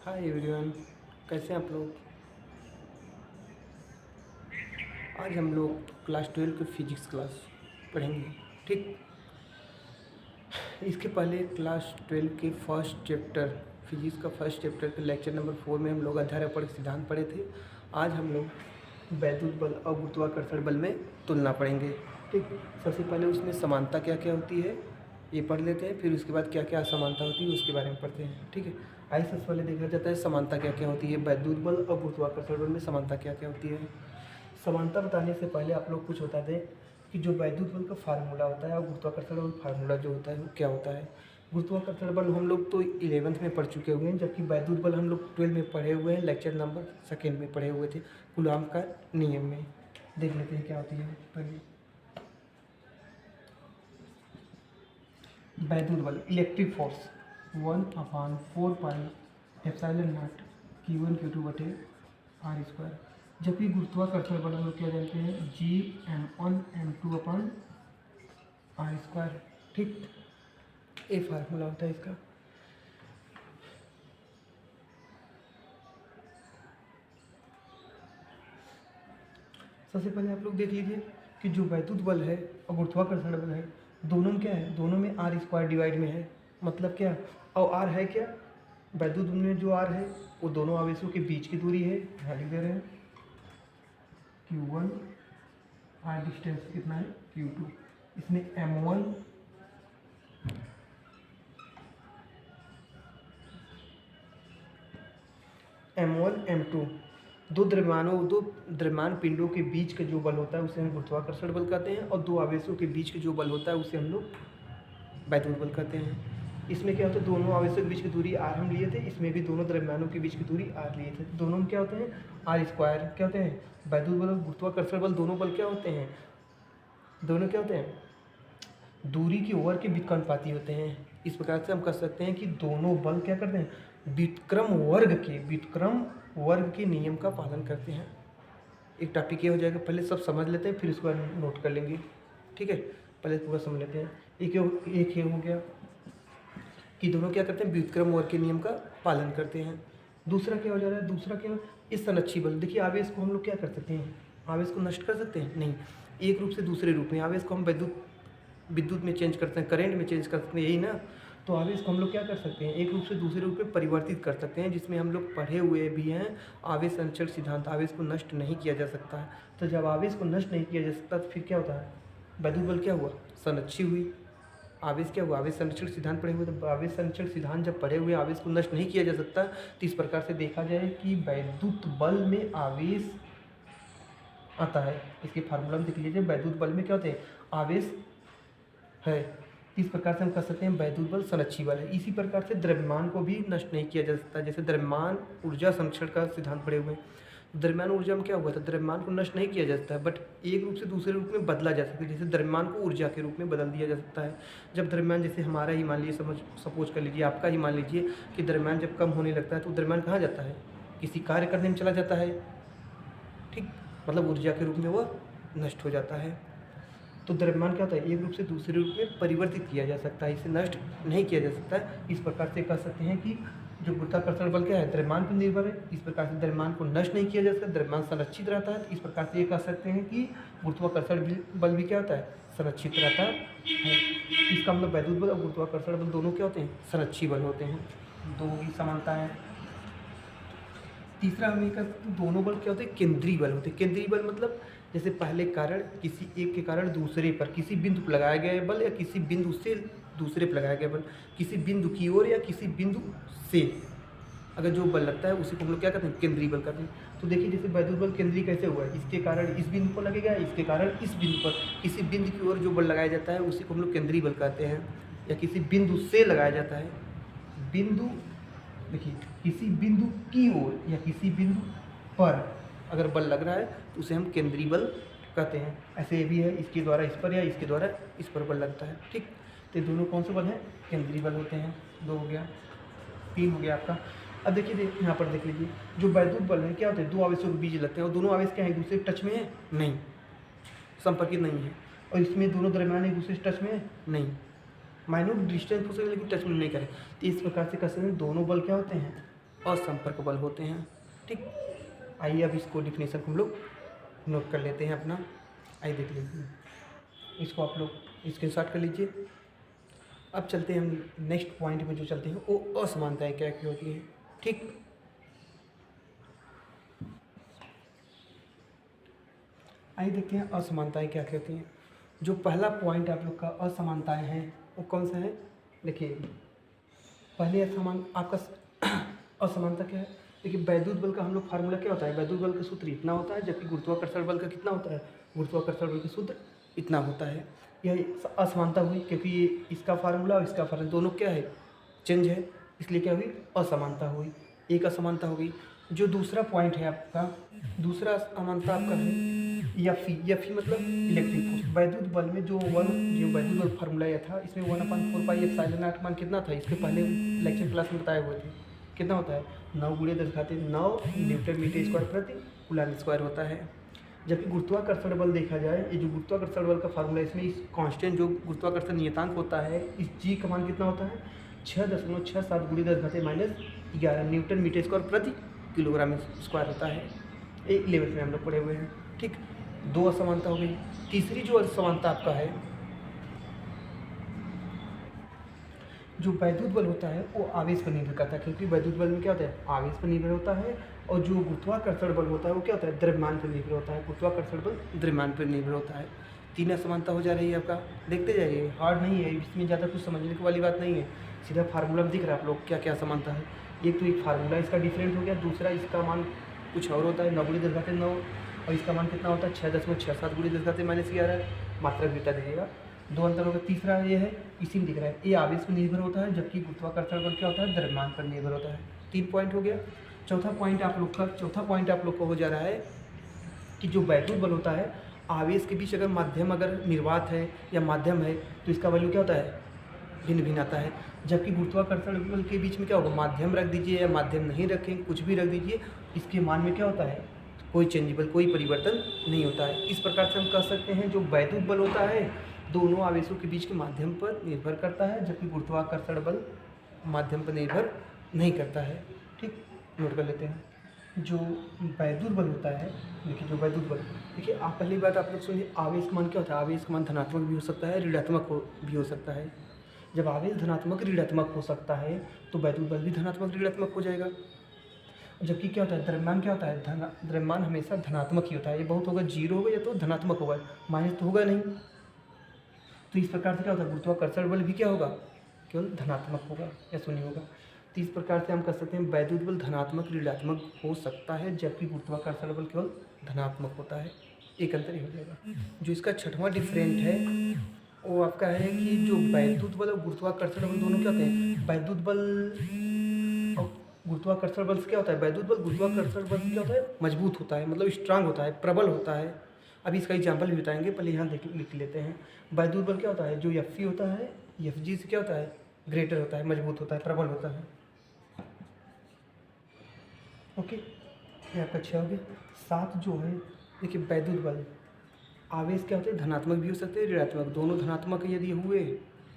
Hi everyone, कैसे हैं आप लोग। आज हम लोग क्लास 12 की फिजिक्स क्लास पढ़ेंगे। ठीक, इसके पहले क्लास 12 के फर्स्ट चैप्टर फिजिक्स का फर्स्ट चैप्टर के लेक्चर नंबर 4 में हम लोग अध्यारोपण सिद्धांत पढ़े थे। आज हम लोग वैद्युत बल और गुरुत्वाकर्षण बल में तुलना पढ़ेंगे। ठीक, सबसे पहले उसमें समानता क्या क्या होती है ये पढ़ लेते हैं, फिर उसके बाद क्या क्या असमानता होती है उसके बारे में पढ़ते हैं। ठीक है, आइए सबसे पहले देखा जाता है समानता क्या क्या होती है। वैद्युत बल और गुरुत्वाकर्षण बल में समानता क्या क्या होती है। समानता बताने से पहले आप लोग कुछ बता दें कि जो वैद्युत बल का फार्मूला होता है और गुरुत्वाकर्षण बल फार्मूला जो होता है वो क्या होता है। गुरुत्वाकर्षण बल हम लोग तो 11th में पढ़ चुके हुए हैं, जबकि वैद्युत बल हम लोग 12 में पढ़े हुए हैं, लेक्चर नंबर 2 में पढ़े हुए थे, कूलॉम का नियम में। देख लेते हैं क्या होती है पहले। वैद्युत बल इलेक्ट्रिक फोर्स 1/4πε0 Q1 Q2 बटे r²। जबकि गुरुत्वाकर्षण बल हम लोग क्या जानते हैं, Gm1m2/r²। ठीक, ये फार्मूला होता है इसका। सबसे पहले आप लोग देख लीजिए कि जो वैद्युत बल है और गुरुत्वाकर्षण बल है, दोनों में क्या है, दोनों में r² डिवाइड में है। मतलब क्या, और r है क्या, वैद्युत में जो r है वो दोनों आवेशों के बीच की दूरी है। यहाँ लिख दे रहे हैं Q1, r डिस्टेंस कितना है Q2। इसमें M1 M2 दो द्रव्यमान पिंडों के बीच का जो बल होता है उसे हम गुरुत्वाकर्षण बल कहते हैं, और दो आवेशों के बीच का जो बल होता है उसे हम लोग वैद्युत बल कहते हैं। इसमें क्या होता है, दोनों आवेशों के बीच की दूरी r हम लिए थे, इसमें भी दोनों द्रव्यमानों के बीच की दूरी r लिए थे। दोनों में क्या होते हैं, r² क्या होते हैं, वैद्युत बल और गुरुत्वाकर्षण बल दोनों बल क्या होते हैं, दोनों क्या होते हैं, दूरी के वर्ग के व्युत्क्रमानुपाती होते हैं। इस प्रकार से हम कह सकते हैं कि दोनों बल क्या करते हैं, व्युत्क्रम वर्ग के नियम का पालन करते हैं। एक टॉपिक ये हो जाएगा, पहले सब समझ लेते हैं फिर उसको नोट कर लेंगे। ठीक है, पहले पूरा समझ लेते हैं। एक ये हो गया कि दोनों क्या करते हैं, व्युत्क्रम वर्ग के नियम का पालन करते हैं। दूसरा क्या हो जा रहा है, दूसरा क्या, इस संरक्षी बल। देखिए, आवेश को हम लोग क्या कर सकते हैं, आवेश को नष्ट कर सकते हैं नहीं, एक रूप से दूसरे रूप में। आवेश को हम विद्युत में चेंज करते हैं, करंट में चेंज कर सकते हैं, यही ना। तो आवेश को हम लोग क्या कर सकते हैं, एक रूप से दूसरे रूप में परिवर्तित कर सकते हैं, जिसमें हम लोग पढ़े हुए भी हैं आवेश संरक्षण सिद्धांत। आवेश को नष्ट नहीं किया जा सकता है। तो जब आवेश को नष्ट नहीं किया जा सकता तो फिर क्या होता है, वैद्युत बल क्या हुआ, संरक्षी हुई। आवेश क्या हुआ, आवेश संरक्षण सिद्धांत पढ़े हुए, तो आवेश संरक्षण सिद्धांत जब पढ़े हुए आवेश को नष्ट नहीं किया जा सकता, तो इस प्रकार से देखा जाए कि वैद्युत बल में आवेश आता है। इसके फार्मूला में देख लीजिए, वैद्युत बल में क्या होते हैं, आवेश है। इस प्रकार से हम कह सकते हैं वैद्युत बल संरक्षी बल है। इसी प्रकार से द्रव्यमान को भी नष्ट नहीं किया जा सकता। जैसे द्रव्यमान ऊर्जा संरक्षण का सिद्धांत पढ़े हुए हैं, द्रव्यमान ऊर्जा में क्या हुआ था, द्रव्यमान को नष्ट नहीं किया जा सकता है, बट एक रूप से दूसरे रूप में बदला जा सकता है। जैसे द्रव्यमान को ऊर्जा के रूप में बदल दिया जा सकता है। जब द्रव्यमान, जैसे हमारा ही मान लीजिए, सपोज कर लीजिए, आपका ही मान लीजिए कि द्रव्यमान जब कम होने लगता है तो द्रव्यमान कहाँ जाता है, किसी कार्य करने में चला जाता है। ठीक, मतलब ऊर्जा के रूप में वो नष्ट हो जाता है। तो द्रव्यमान क्या होता है, एक रूप से दूसरे रूप में परिवर्तित किया जा सकता है, इसे नष्ट नहीं किया जा सकता है। इस प्रकार से कह सकते हैं कि जो गुरुत्वाकर्षण बल क्या है, द्रव्यमान पर निर्भर है। इस प्रकार से द्रव्यमान को नष्ट नहीं किया जा सकता, द्रव्यमान संरक्षित रहता है। इस प्रकार से ये कह सकते हैं कि गुरुत्वाकर्षण बल भी क्या होता है, संरक्षित रहता है। इसका मतलब वैद्युत बल और गुरुत्वाकर्षण बल दोनों क्या होते हैं, संरक्षी बल होते हैं। दो ही समानता है। तीसरा हम ये कह सकते हैं, दोनों बल क्या होते हैं, केंद्रीय बल होते हैं। केंद्रीय बल मतलब जैसे पहले कारण, किसी एक के कारण दूसरे पर, किसी बिंदु पर लगाया गया बल या किसी बिंदु से दूसरे पर लगाया गया बल, किसी बिंदु की ओर या किसी बिंदु से अगर जो बल लगता है उसी को हम लोग क्या कहते हैं, केंद्रीय बल कहते हैं। तो देखिए, जैसे वैद्युत बल केंद्रीय कैसे हुआ है, इसके कारण इस बिंदु पर लगेगा, इसके कारण इस बिंदु पर, किसी बिंदु की ओर जो बल लगाया जाता है उसी को हम लोग केंद्रीय बल कहते हैं। या किसी बिंदु से लगाया जाता है, बिंदु, देखिए, किसी बिंदु की ओर या किसी बिंदु पर अगर बल लग रहा है तो उसे हम केंद्रीय बल कहते हैं। ऐसे भी है, इसके द्वारा इस पर या इसके द्वारा इस पर बल लगता है। ठीक, तो दोनों कौन से बल हैं, केंद्रीय बल होते हैं। 2 हो गया, 3 हो गया आपका। अब देखिए, यहाँ पर देख लीजिए, जो वैद्युत बल है क्या होते हैं, दो आवेशों के बीच लगते हैं, और दोनों आवेश क्या है, एक दूसरे के टच में है नहीं, संपर्कित नहीं है। और इसमें दोनों द्रव्यमान एक दूसरे से टच में है नहीं, माइन्यूट डिस्टेंस हो सके लेकिन टच में नहीं करें। तो इस प्रकार से कह सकते हैं दोनों बल क्या होते हैं, असंपर्क बल होते हैं। ठीक, आइए अब इसको डिफिनेशन को हम लोग नोट कर लेते हैं अपना। आइए देख लीजिए, इसको आप लोग स्क्रीनशॉट कर लीजिए। अब चलते हैं हम नेक्स्ट पॉइंट में, जो चलते हैं वो असमानताएं क्या क्या होती हैं। ठीक, आइए देखते हैं असमानताएं क्या क्या होती हैं। जो पहला पॉइंट आप लोग का असमानताएं हैं वो कौन सा है, देखिए पहले असमान आपका असमानता क्या है। देखिए वैद्युत बल का हम लोग फार्मूला क्या होता है, वैद्युत बल का सूत्र इतना होता है, जबकि गुरुत्वाकर्षण बल का कितना होता है, गुरुत्वाकर्षण बल का सूत्र इतना होता है। यह असमानता हुई क्योंकि ये इसका फार्मूला और इसका फार्मूला दोनों क्या है, चेंज है, इसलिए क्या हुई, असमानता हुई। एक असमानता हो गई। जो दूसरा पॉइंट है आपका, दूसरा असमानता आपका है एफ ई मतलब इलेक्ट्रिक फोर्स। वैद्युत बल में जो वैद्युत बल फार्मूला यह था, इसमें 1/4πε0 मान कितना था, इसके पहले लेक्चर क्लास में बताए हुए थे। कितना होता है, 9 न्यूटन मीटर स्क्वायर प्रति कूलम्ब स्क्वायर होता है। जबकि गुरुत्वाकर्षण बल देखा जाए, ये जो गुरुत्वाकर्षण बल का फार्मूला, इसमें इस कांस्टेंट जो गुरुत्वाकर्षण नियतांक होता है, इस जी का मान कितना होता है, 6.67 × 10⁻11 न्यूटन मीटर स्क्वायर प्रति किलोग्राम स्क्वायर होता है। 11th में हम लोग पढ़े हुए हैं। ठीक, दो असमानता हो गई। तीसरी जो असमानता आपका है, जो वैद्युत बल होता है वो आवेश पर निर्भर करता है, क्योंकि वैद्युत बल में क्या होता है, आवेश पर निर्भर होता है। और जो गुरुत्वाकर्षण बल होता है वो क्या होता है, द्रव्यमान पर निर्भर होता है। गुरुत्वाकर्षण बल द्रव्यमान पर निर्भर होता है। तीन असमानता हो जा रही है आपका, देखते जाइए, हार्ड नहीं है, इसमें ज़्यादा कुछ समझने की वाली बात नहीं है, सीधा फार्मूला में दिख रहा है आप लोग क्या क्या असमानता है। एक तो एक फार्मूला इसका डिफरेंट हो गया, दूसरा इसका मान कुछ और होता है, 9 × 10⁻9, और इसका मान कितना होता है, 6.67 × 10⁻11 मात्रा भी देगा। दो अंतर होगा। तीसरा ये है, इसी में दिख रहा है, ये आवेश पर निर्भर होता है, जबकि गुरुत्वाकर्षण बल क्या होता है, द्रव्यमान पर निर्भर होता है। 3 पॉइंट हो गया। चौथा पॉइंट आप लोग का हो जा रहा है कि जो वैद्युत बल होता है, आवेश के बीच अगर माध्यम अगर निर्वात है या माध्यम है तो इसका वैल्यू क्या होता है, भिन्न भिन्न आता है। जबकि गुरुत्वाकर्षण बल के बीच में क्या होगा, माध्यम रख दीजिए या माध्यम नहीं रखें, कुछ भी रख दीजिए, इसके मान में क्या होता है, कोई चेंजेबल, कोई परिवर्तन नहीं होता है। इस प्रकार से हम कह सकते हैं जो वैद्युत बल होता है दोनों आवेशों के बीच के माध्यम पर निर्भर करता है, जबकि गुरुत्वाकर्षण बल माध्यम पर निर्भर नहीं करता है। ठीक, नोट कर लेते हैं। जो वैद्युत बल होता है, देखिए जो वैद्युत बल, देखिए आप पहली बात आप लोग सुनिए, आवेश का मान क्या होता है, आवेश का मान धनात्मक भी हो सकता है, ऋणात्मक भी हो सकता है। जब आवेश धनात्मक ऋणात्मक हो सकता है तो वैद्युत बल भी धनात्मक ऋणात्मक हो जाएगा। जबकि क्या होता है, द्रव्यमान क्या होता है, द्रव्यमान हमेशा धनात्मक ही होता है। ये बहुत होगा, जीरो होगा या तो धनात्मक होगा, माइनस तो होगा नहीं। तो इस प्रकार से क्या होता है, गुरुत्वाकर्षण बल भी क्या होगा, केवल धनात्मक होगा या शून्य होगा। तो इस प्रकार से हम कह सकते हैं वैद्युत बल धनात्मक ऋणात्मक हो सकता है, जबकि गुरुत्वाकर्षण बल केवल धनात्मक होता है। एक अंतर ही हो जाएगा। जो इसका छठवां डिफरेंट है वो आपका है कि जो वैद्युत बल और गुरुत्वाकर्षण बल दोनों क्या होते हैं, वैद्युत बल और गुरुत्वाकर्षण बल से क्या होता है, वैद्युत बल गुरुत्वाकर्षण बल से क्या होता है, मजबूत होता है, मतलब स्ट्रांग होता है, प्रबल होता है। अभी इसका एग्जाम्पल भी बताएंगे, पहले यहाँ लिख लेते हैं। वैद्युत बल क्या होता है, जो एफ होता है, एफ जी से क्या होता है, ग्रेटर होता है, मजबूत होता है, प्रबल होता है। ओके, ये आपका 6 हो गया। 7 जो है, देखिए वैद्युत बल आवेश क्या होते हैं, धनात्मक भी हो सकते हैं, ऋणात्मक, दोनों धनात्मक यदि हुए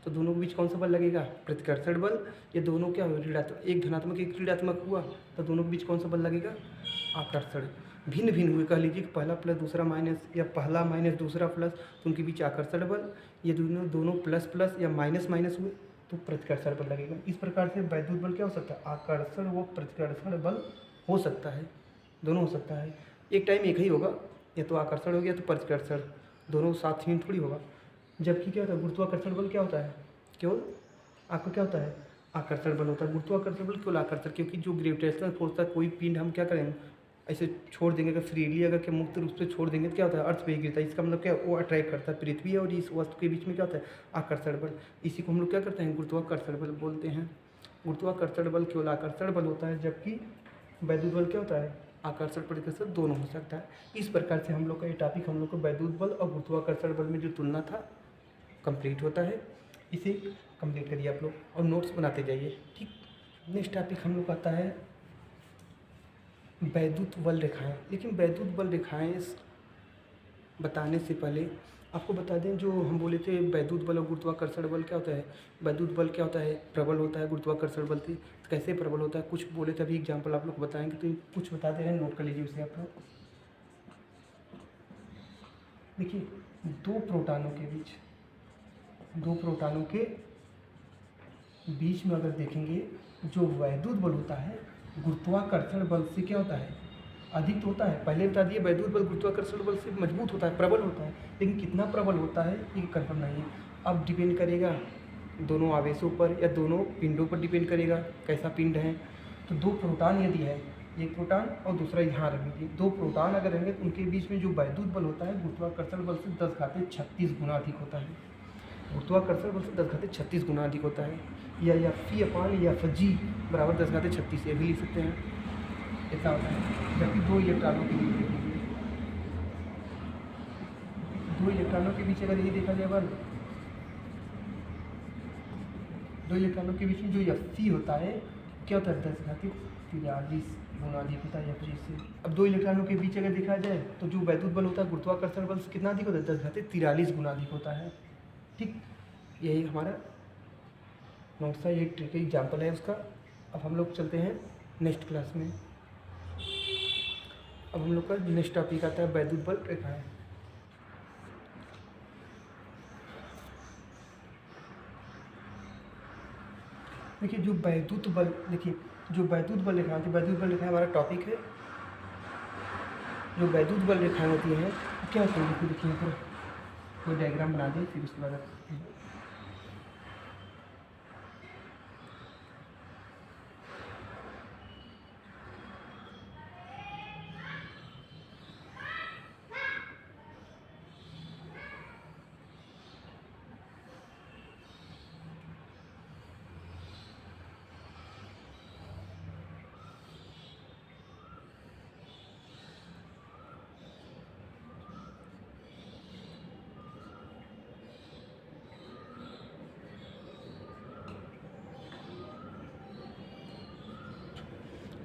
तो दोनों के बीच कौन सा बल लगेगा, प्रतिकर्षण बल। ये दोनों क्या हुए, ऋणात्मक, एक धनात्मक एक ऋणात्मक हुआ तो दोनों के बीच कौन सा बल लगेगा, आकर्षण। भिन्न भिन्न हुए, कह लीजिए कि पहला प्लस दूसरा माइनस, या पहला माइनस दूसरा प्लस, तो उनके बीच आकर्षण बल। ये दोनों प्लस प्लस या माइनस माइनस हुए तो प्रतिकर्षण बल लगेगा। इस प्रकार से वैद्युत बल क्या हो सकता है, आकर्षण व प्रतिकर्षण बल हो सकता है, दोनों हो सकता है। एक टाइम एक ही होगा, या तो आकर्षण हो गया तो प्रतिकर्षण, दोनों साथ ही थोड़ी होगा। जबकि क्या होता है, गुरुत्वाकर्षण बल क्या होता है, केवल आपका क्या होता है, आकर्षण बल होता है। गुरुत्वाकर्षण बल केवल आकर्षण, क्योंकि जो ग्रेविटेशनल फोर्स था, कोई पिंड हम क्या करेंगे, ऐसे छोड़ देंगे, अगर फ्रीली अगर के मुक्त रूप से छोड़ देंगे तो क्या होता है, अर्थ पे ही गिरता है। इसका मतलब क्या, वो अट्रैक्ट करता है पृथ्वी और इस वस्तु के बीच में क्या होता है, आकर्षण बल। इसी को हम लोग क्या करते हैं, गुरुत्वाकर्षण बल बोलते हैं। गुरुत्वाकर्षण बल केवल आकर्षण बल होता है, जबकि वैद्युत बल क्या होता है, आकर्षण प्रतिकर्षण दोनों हो सकता है। इस प्रकार से हम लोग का ये टॉपिक, हम लोग को वैद्युत बल और गुरुत्वाकर्षण बल में जो तुलना था कंप्लीट होता है। इसे कंप्लीट करिए आप लोग और नोट्स बनाते जाइए। ठीक, नेक्स्ट टॉपिक हम लोग का आता है वैद्युत बल रेखाएं। लेकिन वैद्युत बल रेखाएं बताने से पहले आपको बता दें, जो हम बोले थे वैद्युत बल और गुरुत्वाकर्षण बल क्या होता है। वैद्युत बल क्या होता है, प्रबल होता है। गुरुत्वाकर्षण बल से कैसे प्रबल होता है, कुछ बोले थे अभी एग्जाम्पल आप लोग को बताएंगे, तो कुछ बता दे रहे हैं, नोट कर लीजिए उसे आप लोग। देखिए, दो प्रोटॉनों के बीच में अगर देखेंगे, जो वैद्युत बल होता है गुरुत्वाकर्षण बल से क्या होता है, अधिक होता है। पहले बता दिए वैद्युत बल गुरुत्वाकर्षण बल से मजबूत होता है, प्रबल होता है, लेकिन कितना प्रबल होता है ये कन्फर्म नहीं है। अब डिपेंड करेगा दोनों आवेशों पर या दोनों पिंडों पर डिपेंड करेगा, कैसा पिंड है। तो दो प्रोटॉन यदि है, एक प्रोटॉन और दूसरा यहाँ रख लीजिए, दो प्रोटॉन अगर रहेंगे तो उनके बीच में जो वैद्युत बल होता है गुरुत्वाकर्षण बल से 10⁻36 गुना अधिक होता है। गुरुत्वाकर्षण बल से 10⁻36 गुना अधिक होता है, या F/G बराबर 10⁻36 ये भी लिख सकते हैं, इतना होता है। जबकि दो इलेक्ट्रॉनों के बीच अगर ये देखा जाए बल, दो इलेक्ट्रॉनों के बीच में जो Fc होता है क्या होता है, 10⁻43 गुना अधिक होता है Fg से। अब दो इलेक्ट्रॉनों के बीच अगर देखा जाए तो जो वैद्युत बल होता है गुरुत्वाकर्षण बल से कितना अधिक होता है, 10⁻43 गुना अधिक होता है। ठीक, यही हमारा नोट्स था, यही ट्रिक एग्जाम्पल है उसका। अब हम लोग चलते हैं नेक्स्ट क्लास में। अब हम लोग का नेक्स्ट टॉपिक आता है वैद्युत बल रेखाएं। देखिए, जो वैद्युत बल रेखाएं होती है, वैद्युत बल रेखाएं हमारा टॉपिक है। जो वैद्युत बल रेखाएं होती हैं क्या होती है, देखिए यहाँ पर कोई डायग्राम बना दें, फिर उसके बाद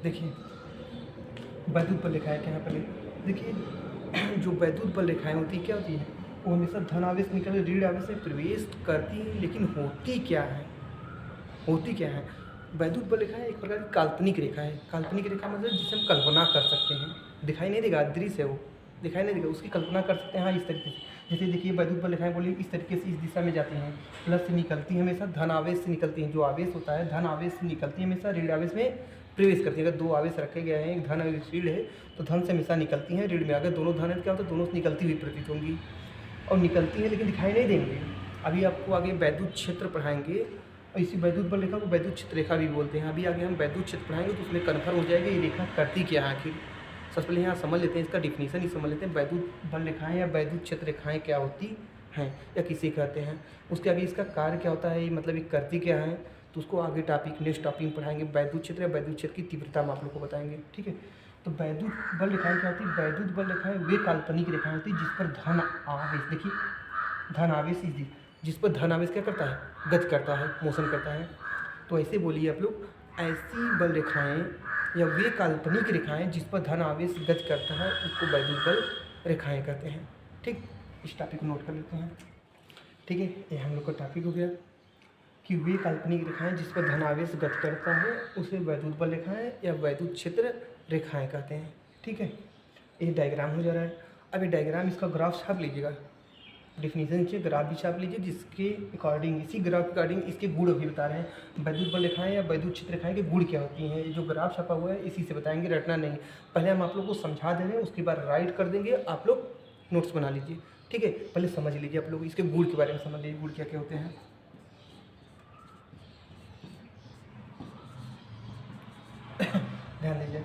देखिए वैद्युत बल रेखाएं क्या है। पहले देखिए, जो वैद्युत बल रेखाएं होती क्या होती है, वो हमेशा धन आवेश निकल ऋण आवेश में प्रवेश करती है, लेकिन होती क्या है, वैद्युत बल रेखाएं एक प्रकार की काल्पनिक रेखा है। काल्पनिक रेखा मतलब जिसे हम कल्पना कर सकते हैं, दिखाई नहीं देगा, दृश्य है वो, दिखाई नहीं देगा, उसकी कल्पना कर सकते हैं। हाँ, इस तरीके से, जैसे देखिए वैद्युत बल रेखाएं बोली इस तरीके से इस दिशा में जाती हैं, प्लस से निकलती हैं, हमेशा धन आवेश से निकलती हैं। जो आवेश होता है धन आवेश से निकलती है, हमेशा ऋण आवेश में प्रवेश करती है। अगर दो आवेश रखे गए हैं, एक धन और एक ऋण है, तो धन से हमेशा निकलती हैं, ऋण में अगर दोनों धन है तो क्या होता है, दोनों से निकलती हुई प्रतीत होंगी और निकलती है, लेकिन दिखाई नहीं देंगे। अभी आपको आगे वैद्युत क्षेत्र पढ़ाएंगे, और इसी वैद्युत बल रेखा को वैद्युत क्षेत्र रेखा भी बोलते हैं। अभी आगे हम वैद्युत क्षेत्र पढ़ाएंगे तो उसमें कन्फर्म हो जाएगा ये रेखा करती क्या है आखिर। सबसे पहले यहाँ समझ लेते हैं, इसका डिफिनीसन ही समझ लेते हैं, वैद्युत बल रेखाएं या वैद्युत क्षेत्र रेखाएं क्या होती हैं या किसे कहते हैं। उसके आगे इसका कार्य क्या होता है, मतलब ये करती क्या है, तो उसको आगे टॉपिक नेक्स्ट टॉपिक पढ़ाएंगे। वैद्युत क्षेत्र या वैद्युत क्षेत्र की तीव्रता हम आप लोग को बताएंगे, ठीक है। तो वैद्युत बल रेखाएं क्या होती है, वैद्युत बल रेखाएं वे काल्पनिक रेखाएं होती है जिस पर धन आवेश, देखिए धन आवेश जिस पर धन आवेश क्या करता है, गति करता है, मोशन करता है। तो ऐसे बोलिए आप लोग, ऐसी बल रेखाएं या वे काल्पनिक रेखाएं जिस पर धन आवेश गति करता है उसको वैद्युत बल रेखाएं कहते हैं। ठीक, इस टॉपिक को नोट कर लेते हैं, ठीक है। ये हम लोग का टॉपिक हो गया कि वे काल्पनिक रेखाएं जिस पर धन आवेश गति करता है उसे वैद्युत बल रेखाएं या वैद्युत क्षेत्र रेखाएं कहते हैं, ठीक है। ये डायग्राम हो जा रहा है। अब ये डायग्राम, इसका ग्राफ छाप लीजिएगा, डिफिनीशन नीचे ग्राफ भी छाप लीजिए, जिसके अकॉर्डिंग, इसी ग्राफ के अकॉर्डिंग इसके गुण अभी बता रहे हैं। वैद्युत बल रेखाएं या वैद्युत क्षेत्र रेखाएं के गुण क्या होती हैं, ये जो ग्राफ छपा हुआ है इसी से बताएंगे, रटना नहीं। पहले हम आप लोग को समझा दे रहे हैं, उसके बाद राइट कर देंगे, आप लोग नोट्स बना लीजिए, ठीक है। पहले समझ लीजिए आप लोग, इसके गुण के बारे में समझ लीजिए, गुण क्या क्या होते हैं। ध्यान दीजिए,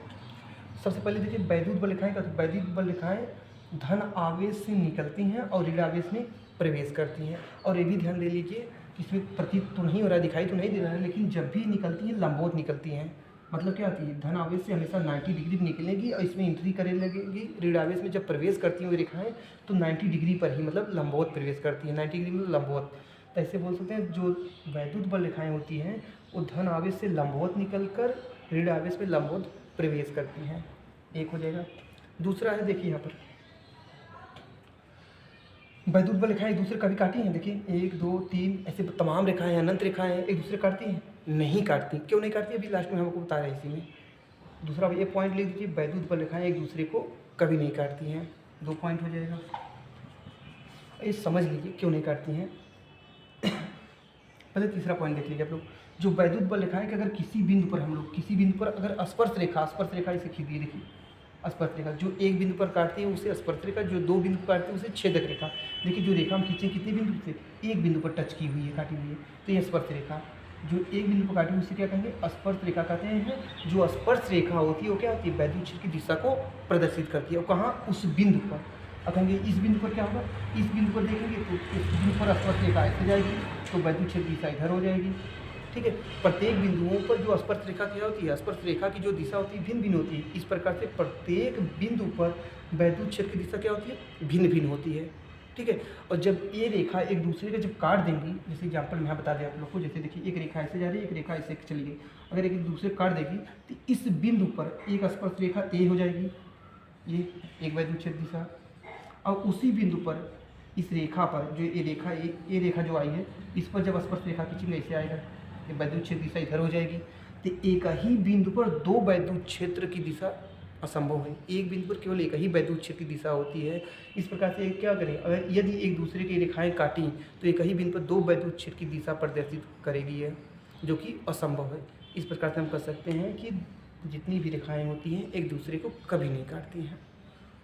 सबसे पहले देखिए वैद्युत बल रेखाएं का, वैद्युत बल रेखाएं धन आवेश से निकलती हैं और ऋण आवेश में प्रवेश करती हैं। और ये भी ध्यान दे लीजिए कि इसमें प्रतीत तो नहीं हो रहा है, दिखाई तो नहीं दे रहा है, लेकिन जब भी निकलती हैं लंबवत निकलती हैं। मतलब क्या होती है, धन आवेश से हमेशा 90 डिग्री निकलेगी और इसमें एंट्री करने लगेगी। ऋण आवेश में जब प्रवेश करती हैं रेखाएं तो 90 डिग्री पर ही, मतलब लंबवत प्रवेश करती हैं, 90 डिग्री में लंबवत। तो ऐसे बोल सकते हैं जो वैद्युत बल रेखाएं होती हैं वो धन आवेश से लंबवत निकल कर ऋण आवेश में लंबवत प्रवेश करती हैं, एक हो जाएगा। दूसरा है देखिए यहाँ पर वैद्युत बल रेखाएं एक दूसरे कभी काटी हैं? देखिए 1 2 3 ऐसे तमाम रेखाएं अनंत रेखाएं हैं, एक दूसरे काटती हैं? नहीं काटती। क्यों नहीं काटती? अभी लास्ट में हमको बता रहे हैं इसी में। दूसरा ये पॉइंट लिख दीजिए, वैद्युत बल रेखाएं एक दूसरे को कभी नहीं काटती हैं। 2 पॉइंट हो जाएगा। ये समझ लीजिए क्यों नहीं काटती हैं। पहले तीसरा पॉइंट देख लीजिए आप लोग, जो वैद्युत बल रेखाएं कि अगर किसी बिंदु पर हम लोग किसी बिंदु पर अगर स्पर्श रेखा इसे खींचिए, देखिए स्पर्श रेखा जो एक बिंदु पर काटती है उसे स्पर्श रेखा, जो 2 बिंदु पर काटती है उसे छेदक रेखा। देखिए जो रेखा हम खींचे कितने बिंदु से? एक बिंदु पर टच की हुई है, काटी हुई है, तो ये स्पर्श रेखा। जो एक बिंदु पर काटी हुई उसे क्या कहेंगे? स्पर्श रेखा कहते हैं। जो स्पर्श रेखा होती है वो क्या होती है? वैद्युत क्षेत्र की दिशा को प्रदर्शित करती है। और कहाँ? उस बिंदु पर। अब कहेंगे इस बिंदु पर क्या होगा? इस बिंदु पर देखेंगे तो इस बिंदु पर स्पर्श रेखा ऐसे जाएगी, तो वैद्युत क्षेत्र की दिशा इधर हो जाएगी। ठीक है, प्रत्येक बिंदुओं पर जो स्पर्श रेखा क्या होती है? स्पर्श रेखा की जो दिशा होती है भिन्न भिन्न होती है। इस प्रकार से प्रत्येक बिंदु पर वैद्युत क्षेत्र की दिशा क्या होती है? भिन्न भिन्न होती है। ठीक है, और जब ये रेखा एक दूसरे को जब काट देंगी, जैसे एग्जाम्पल मैं यहाँ बता दें आप लोग को, जैसे देखिए एक रेखा ऐसे जा रही है, एक रेखा ऐसे चली गई, अगर एक दूसरे को काट देगी तो इस बिंदु पर एक स्पर्श रेखा ए हो जाएगी, ये एक वैद्युत क्षेत्र दिशा। और उसी बिंदु पर इस रेखा पर जो ये रेखा जो आई है, इस पर जब स्पर्श रेखा खींचेंगे ऐसे आएगा, ये वैद्युत क्षेत्र दिशा इधर हो जाएगी। तो एक ही बिंदु पर 2 वैद्युत क्षेत्र की दिशा असंभव है। एक बिंदु पर केवल एक ही वैद्युत क्षेत्र की दिशा होती है। इस प्रकार से क्या करें? अगर यदि एक दूसरे की रेखाएं काटी तो एक ही बिंदु पर 2 वैद्युत क्षेत्र की दिशा प्रदर्शित करेगी है, जो कि असंभव है। इस प्रकार से हम कह सकते हैं कि जितनी भी रेखाएं होती हैं एक दूसरे को कभी नहीं काटती हैं।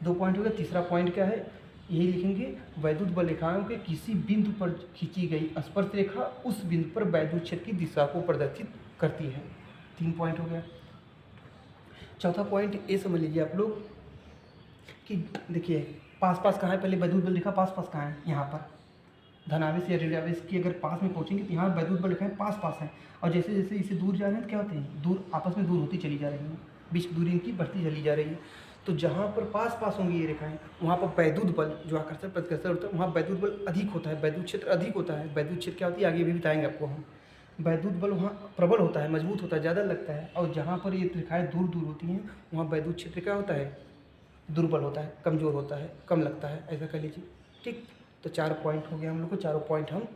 2 पॉइंट हो गया। तीसरा पॉइंट क्या है? यही लिखेंगे, वैद्युत बल रेखाओं के किसी बिंदु पर खींची गई स्पर्श रेखा उस बिंदु पर वैद्युत क्षेत्र की दिशा को प्रदर्शित करती है। 3 पॉइंट हो गया। चौथा पॉइंट ये समझ लीजिए आप लोग कि देखिए पास पास कहाँ है? पहले वैद्युत बल रेखा पास पास कहाँ है? यहाँ पर धनावेश या ऋणावेश की अगर पास में पहुँचेंगे तो यहाँ वैद्युत बल रेखाएं पास पास हैं, और जैसे जैसे इसे दूर जा रहे हैं तो क्या होते हैं? दूर आपस में दूर होती चली जा रही हैं, बीच दूरी इनकी बढ़ती चली जा रही है। तो जहाँ पर पास पास होंगी ये रेखाएं वहाँ पर वैद्युत बल जो आकर्षण प्रतिकर्षण होता है वहाँ वैद्युत बल अधिक होता है, वैद्युत क्षेत्र अधिक होता है। वैद्युत क्षेत्र क्या होती है आगे भी बताएंगे आपको हम। वैद्युत बल वहाँ प्रबल होता है, मजबूत होता है, ज़्यादा लगता है। और जहाँ पर ये रेखाएं दूर दूर होती हैं वहाँ वैद्युत क्षेत्र क्या होता है? दुर्बल होता है, कमज़ोर होता है, कम लगता है, ऐसा कर लीजिए। ठीक, तो 4 पॉइंट हो गया हम लोग को। चारों पॉइंट हम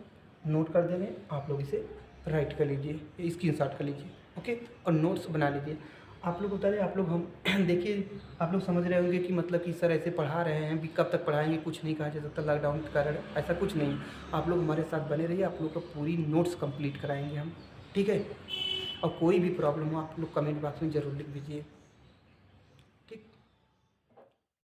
नोट कर दे रहे हैं, आप लोग इसे राइट कर लीजिए, स्क्रीनशॉट कर लीजिए, ओके, और नोट्स बना लीजिए। आप लोग बता रहे आप लोग हम देखिए आप लोग समझ रहे होंगे कि मतलब कि सर ऐसे पढ़ा रहे हैं, भी कब तक पढ़ाएंगे, कुछ नहीं कहा जा सकता लॉकडाउन के कारण, ऐसा कुछ नहीं। आप लोग हमारे साथ बने रहिए, आप लोग का पूरी नोट्स कंप्लीट कराएंगे हम, ठीक है। और कोई भी प्रॉब्लम हो आप लोग कमेंट बॉक्स में ज़रूर लिख दीजिए।